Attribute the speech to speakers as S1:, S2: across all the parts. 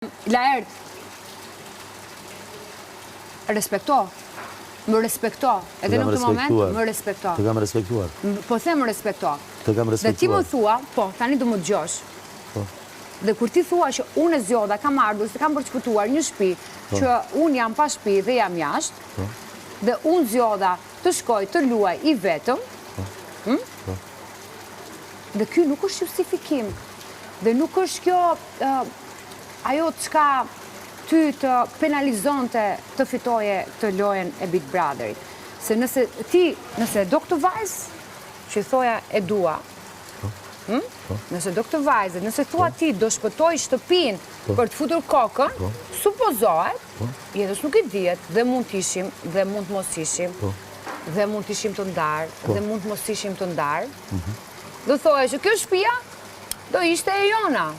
S1: Laert, respekto, më respekto, edhe në këtë moment më respekto.
S2: Të kam respektuar.
S1: Po them më respekto.
S2: Të kam respektuar.
S1: Dhe ti më thua, po, tani do më dëgjosh.
S2: Po.
S1: Dhe kur ti thua që unë e zgjoda, kam ardhur, se kam përshpëtuar një shtëpi, që unë jam pa shtëpi dhe jam jashtë, dhe unë zgjoda të shkoj të luaj i vetëm, dhe ky nuk është justifikim. Dhe nuk është kjo ajo të shka ty të penalizonte të fitoje të lojen e Big Brotherit. Se nëse do këtë vajzë, që i thoja e dua, nëse do këtë vajzë, nëse thua ti do shpëtoj shtëpin për të futur kokën, supozohet, jetës nuk i dihet, dhe mund të ishim, dhe mund të mos ishim, dhe mund të ishim të ndarë, dhe mund të mos ishim të ndarë, do thoje që kjo shtëpia do ishte e jona.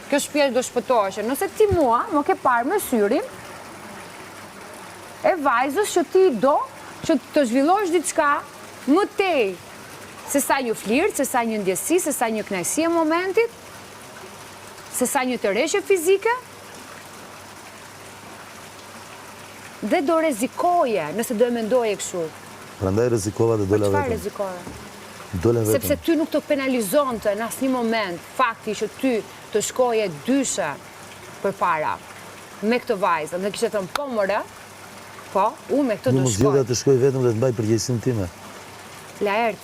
S1: Kjo shtëpia do shpëtoheshe. Nëse ti mua më ke parë me syrin e vajzës që ti do që të zhvillosh diçka më tej se sa një flirt, se sa një ndjesi, se sa një kënaqësi e momentit, se sa një tërheqje fizike, dhe do rrezikoje nëse do e mendoje kështu.
S2: Prandaj rrezikova dhe dola vetëm.
S1: Çfarë rrezikove?
S2: Dola vetëm.
S1: Sepse ty nuk të penalizonte në asnjë moment fakti që ty të shkoje dyshe për para me këtë vajzën dhe kishte thënë po mëre, po, unë me këtë do shkoj.
S2: Nuk më zgjodha të shkoj vetëm dhe të mbaj përgjegjësinë time.
S1: Laert,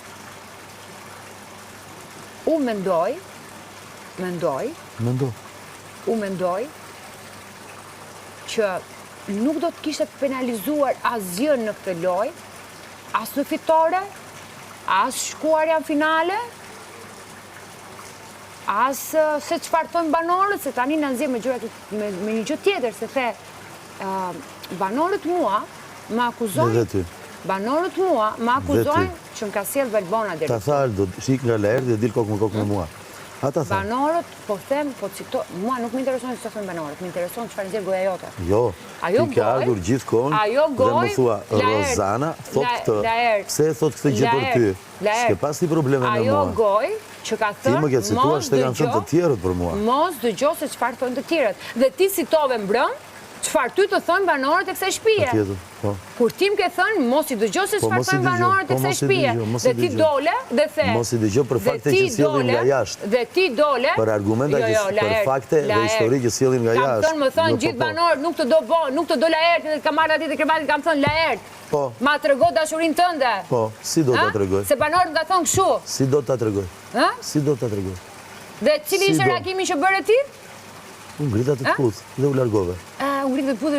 S1: unë mendoj që nuk do të kishte penalizuar asgjë në këtë lojë, as në fitore, as shkuarja në finale, as se çfarë thonë banorët, se tani në nxjerr me një gjë tjetër, se the banorët mua më akuzojnë. Banorët mua më akuzojnë që më ka sjell Valbona deri.
S2: Ta tha do shik nga Laerti dhe dil kokë me kokë me mua. Ata tha.
S1: Banorët, po them, po cito, mua nuk më intereson se çfarë thonë banorët, më intereson çfarë nxjerr goja jote.
S2: Jo. Ti ke ardhur gjithkohon dhe më thua Rozana, thot këtë. Pse e thot këtë gjë për ty? S'ke pas ti probleme me mua.
S1: Ajo goj që ka thënë,
S2: ti më ke cituar se kanë thënë të tjerët për mua.
S1: Mos dëgjoj se çfarë thonë të tjerët. Dhe ti citove mbrëm çfarë ty të thonë banorët e kësaj shtëpie. Kur ti më ke thënë mos i dëgjoj se çfarë thonë banorët e kësaj shtëpie. Dhe ti dole dhe the.
S2: Mos i dëgjoj për fakte që sillin nga jashtë.
S1: Dhe ti dole
S2: për argumenta për fakte dhe histori që sillin nga jashtë.
S1: Kam thënë, më thonë gjithë banorët nuk të do bën, nuk të do Laerti dhe kam marrë aty te krevati kam thënë Laert.
S2: Po.
S1: Ma trego dashurinë tënde.
S2: Po, si do ta tregoj?
S1: Se banorët nga thonë kështu.
S2: Si do ta tregoj?
S1: Ë?
S2: Si do ta tregoj?
S1: Dhe cili ishte reagimi që bëre ti?
S2: Unë ngrita të puth dhe u largove.
S1: U ngrita të puth